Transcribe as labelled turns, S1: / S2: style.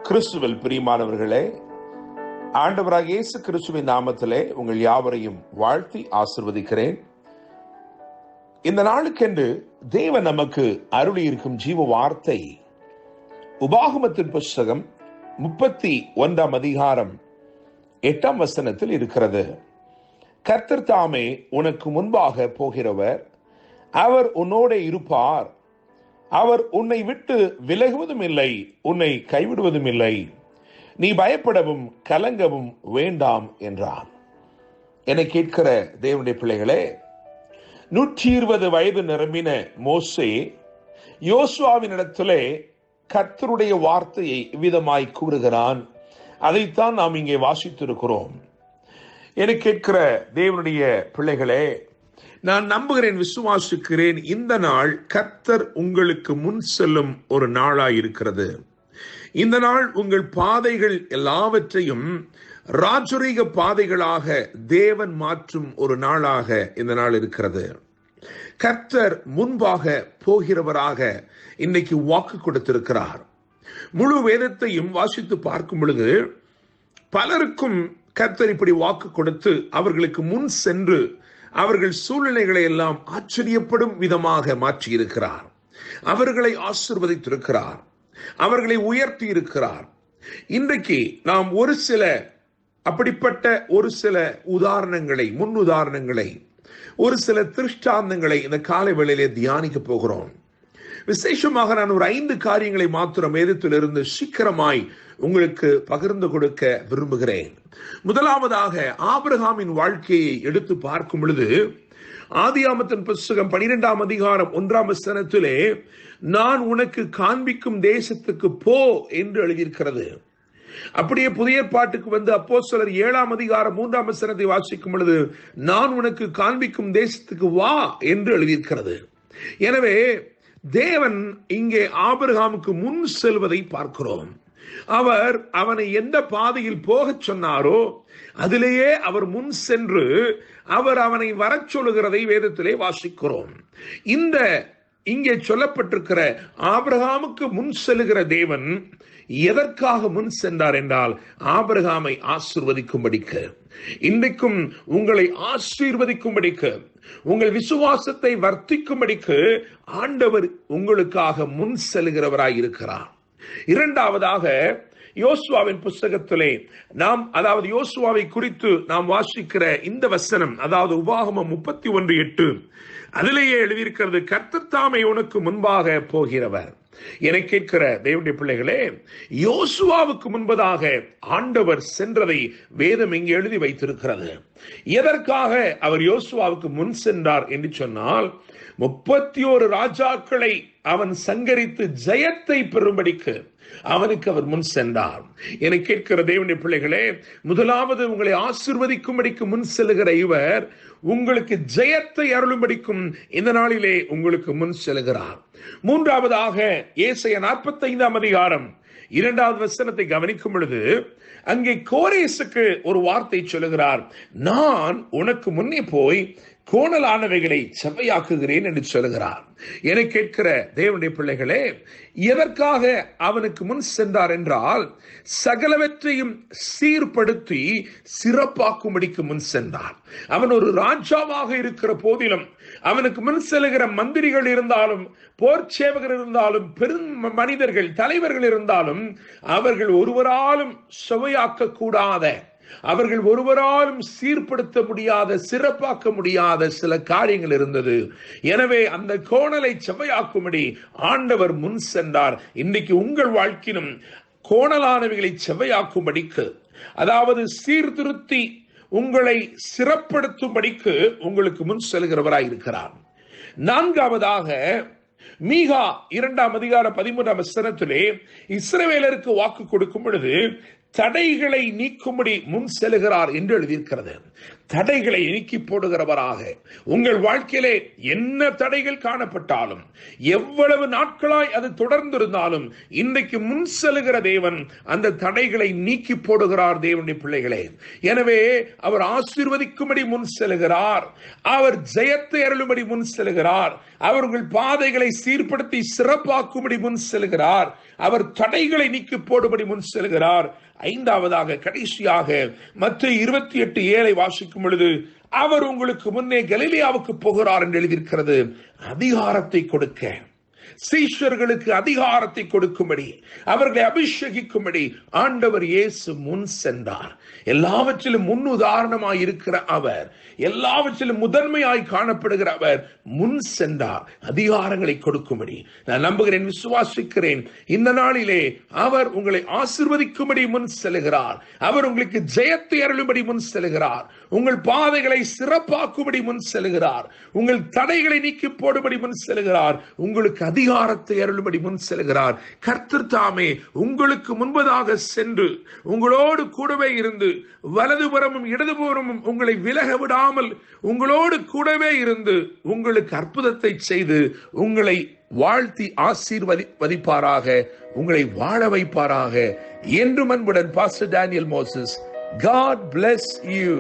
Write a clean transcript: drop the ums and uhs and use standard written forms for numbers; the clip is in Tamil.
S1: கிறிஸ்துவில் பிரியமானவர்களே, ஆண்டவராக இயேசு கிறிஸ்துவின் நாமத்திலே உங்கள் யாவரையும் வாழ்த்தி ஆசிர்வதிக்கிறேன். இந்த நாளுக்கென்று தேவன் நமக்கு அருளி இருக்கும் ஜீவ வார்த்தை உபாகமத்தின் புஸ்தகம் 31 அதிகாரம் 8 வசனத்தில் இருக்கிறது. கர்த்தர் தாமே உனக்கு முன்பாக போகிறவர், அவர் உன்னோட இருப்பார், அவர் உன்னை விட்டு விலகுவதும் இல்லை, உன்னை கைவிடுவதும் இல்லை, நீ பயப்படவும் கலங்கவும் வேண்டாம் என்றார். என்னை கேட்கிற தேவனுடைய பிள்ளைகளே, 120 வயது நிரம்பின மோசே யோசுவாவினிடத்திலே கர்த்தருடைய வார்த்தையை இவ்விதமாய் கூறுகிறான். அதைத்தான் நாம் இங்கே வாசித்திருக்கிறோம். என்னை கேட்கிற தேவனுடைய பிள்ளைகளே, நான் நம்புகிறேன், விசுவாசிக்கிறேன், இந்த நாள் கர்த்தர் உங்களுக்கு முன் செல்லும் ஒரு நாளாயிருக்கிறது. இந்த நாள் உங்கள் பாதைகள் எல்லாவற்றையும் ராஜரீக பாதைகளாக தேவன் மாற்றும் ஒரு நாளாக இந்த நாள் இருக்கிறது. கர்த்தர் முன்பாக போகிறவராக இன்னைக்கு வாக்கு கொடுத்திருக்கிறார். முழு வேதத்தையும் வாசித்து பார்க்கும் பொழுது பலருக்கும் கர்த்தர் இப்படி வாக்கு கொடுத்து அவர்களுக்கு முன் சென்று அவர்கள் சூழ்நிலைகளை எல்லாம் ஆச்சரியப்படும் விதமாக மாற்றியிருக்கிறார். அவர்களை ஆசீர்வதித்திருக்கிறார், அவர்களை உயர்த்தி இருக்கிறார். இன்றைக்கு நாம் அப்படிப்பட்ட ஒரு சில உதாரணங்களை, முன் உதாரணங்களை, ஒரு சில திருஷ்டாந்தங்களை இந்த காலை வேளையிலே தியானிக்க போகிறோம். விசேஷமாக நான் ஒரு 5 காரியங்களை மாத்திரம் வேதத்திலிருந்து சீக்கிரமாய் உங்களுக்கு பகிர்ந்து கொடுக்க விரும்புகிறேன். முதலாவதாக ஆபிரகாமின் வாழ்க்கையை எடுத்து பார்க்கும் பொழுது ஆதியாகமத்தின் புஸ்தகம் 12 அதிகாரம் 1 வசனத்திலே நான் உனக்கு காண்பிக்கும் தேசத்துக்கு போ என்று எழுதியிருக்கிறது. அப்படியே புதிய ஏற்பாட்டுக்கு வந்து அப்போஸ்தலர் 7 அதிகாரம் 3 வசனத்தை வாசிக்கும் பொழுது நான் உனக்கு காண்பிக்கும் தேசத்துக்கு வா என்று எழுதியிருக்கிறது. எனவே தேவன் இங்கே ஆபிரகாமுக்கு முன் செல்வதை பார்க்கிறோம். அவர் அவனை எந்த பாதையில் போகச் சொன்னாரோ அதிலேயே அவர் முன் சென்று அவர் அவனை வரச் சொல்லுகிறதை வேதத்திலே வாசிக்கிறோம். இங்கே சொல்லப்பட்டிருக்கிற ஆபிரகாமுக்கு முன் செல்லுகிற தேவன் எதற்காக முன் சென்றார் என்றால் ஆபிரகாமை ஆசீர்வதிக்கும்படிக்கு, இன்றைக்கும் உங்களை ஆசீர்வதிக்கும்படிக்கு, உங்கள் விசுவாசத்தை வர்த்திக்கும்படிக்கு ஆண்டவர் உங்களுக்காக முன் செல்கிறவராய் இருக்கிறார். இரண்டாவதாக யோசுவாவின் புஸ்தகத்திலே யோசுவாவை குறித்து நாம் வாசிக்கிற இந்த வசனம், அதாவது உபாகமம் 31:8, அதிலேயே எழுதியிருக்கிறது, கர்த்தர் தாமே உனக்கு முன்பாக போகிறவர். என கேட்கிற தேவனுடைய பிள்ளைகளே, யோசுவாவுக்கு முன்பதாக ஆண்டவர் சென்றதை வேதம் இங்கே எழுதி வைத்திருக்கிறது. எதற்காக அவர் யோசுவாவுக்கு முன் சென்றார் என்று சொன்னால், 31 ராஜாக்களை அவன் சங்கரித்து ஜெயத்தை பெறும்படிக்கு அவனுக்கு அவர் முன் சென்றார். என கேட்கிற தேவனுடைய பிள்ளைகளே, முதலாவது உங்களை ஆசீர்வதிக்கும்படிக்கு முன் செல்லுகிற இவர் உங்களுக்கு ஜெயத்தை அருளும்படிக்கும் இந்த நாளிலே உங்களுக்கு முன் செல்கிறார். மூன்றாவதாக ஏசாயா 45 அதிகாரம் 2 வசனத்தை கவனிக்கும் பொழுது அங்கே கோரேசுக்கு ஒரு வார்த்தை சொல்லுகிறார், நான் உனக்கு முன்னே போய் கோணலானவைகளை செவ்வையாக்குகிறேன் என்று சொல்லுகிறார். என கேட்கிற தேவனுடைய பிள்ளைகளே, எதற்காக அவனுக்கு முன் சென்றார் என்றால் சகலவற்றையும் சீர்படுத்தி சிறப்பாக்கும்படிக்கு முன் சென்றார். அவன் ஒரு ராஜாவாக இருக்கிற போதிலும், அவனுக்கு முன் செல்லுகிற மந்திரிகள் இருந்தாலும், போர் சேவகர் இருந்தாலும், பெரும் மனிதர்கள், தலைவர்கள் இருந்தாலும், அவர்கள் ஒருவராலும் சுவையாக்க கூடாத, அவர்கள் ஒருவராலும் சீர்படுத்த முடியாத, சிறப்பாக்க முடியாத சில காரியங்கள் இருந்தது. எனவே அந்த கோணலை செவ்வையாக்கும்படி ஆண்டவர் முன் சென்றார். இன்னைக்கு உங்கள் வாழ்க்கையிலும் கோணலானவைகளை செவ்வையாக்கும்படிக்கு, அதாவது சீர்திருத்தி உங்களை சிறப்படுத்தும்படிக்கு உங்களுக்கு முன் செல்கிறவராய் இருக்கிறார். நான்காவதாக மீகா 2 அதிகாரம் 13 வசனத்திலே இஸ்ரவேலருக்கு வாக்கு கொடுக்கும் பொழுது தடைகளை நீக்கும்படி முன் செல்கிறார் என்று எழுதியிருக்கிறது. தடைகளை நீக்கி போடுகிறவராக உங்கள் வாழ்க்கையிலே என்ன தடைகள் காணப்பட்டாலும், எவ்வளவு நாட்களாய் அது தொடர்ந்திருந்தாலும், இன்றைக்கு முன் செல்கிற தேவன் அந்த தடைகளை நீக்கி போடுகிறார். தேவனுடைய பிள்ளைகளே, எனவே அவர் ஆசீர்வதிக்கும்படி முன் செல்கிறார். அவர் ஜெயத்தை அருளும்படி முன் செல்கிறார். அவர் உங்கள் பாதைகளை சீர்படுத்தி சிறப்பாக்கும்படி முன் செல்கிறார். அவர் தடைகளை நீக்கி போடும்படி முன் செல்கிறார். ஐந்தாவதாக, கடைசியாக மத்தேயு 28:7 வாசிக்கும் பொழுது, அவர் உங்களுக்கு முன்னே கலிலேயாவுக்கு போகிறார் என்று எழுதியிருக்கிறது. அதிகாரத்தை கொடுக்க, சீஷர்களுக்கு அதிகாரத்தை கொடுக்கும்படி, அவர்களை அபிஷேகிக்கும்படி ஆண்டவர் இயேசு முன் சென்றார். எல்லாவற்றிலும் முன் உதாரணமாய் இருக்கிற அவர், எல்லாவற்றிலும் முதன்மையாய் காணப்படுகிற அவர் முன் சென்றார் அதிகாரங்களை கொடுக்கும்படி. நான் நம்புகிறேன், விசுவாசிக்கிறேன், இந்த நாளிலே அவர் உங்களை ஆசீர்வதிக்கும்படி முன் செல்கிறார். அவர் உங்களுக்கு ஜெயத்தை அருளும்படி முன் செல்கிறார். உங்கள் பாதைகளை சிறப்பாக்கும்படி முன் செல்கிறார். உங்கள் தடைகளை நீக்கி போடும்படி முன் செல்கிறார். உங்களுக்கு அதிகாரத்தை அருளும்படி முன் செல்கிறார். கர்த்தர் தாமே உங்களுக்கு முன்பதாக சென்று உங்களோடு கூடவே இருந்து, வலதுபுறமும் இடதுபுறமும் உங்களை விலக விடாமல் உங்களோடு கூடவே இருந்து உங்களுக்கு அற்புதத்தை செய்து உங்களை வாழ்த்தி ஆசீர்வதிப்பாராக, உங்களை வாழ வைப்பாராக. என்றும் அன்புடன் pastor Daniel Moses. God bless you.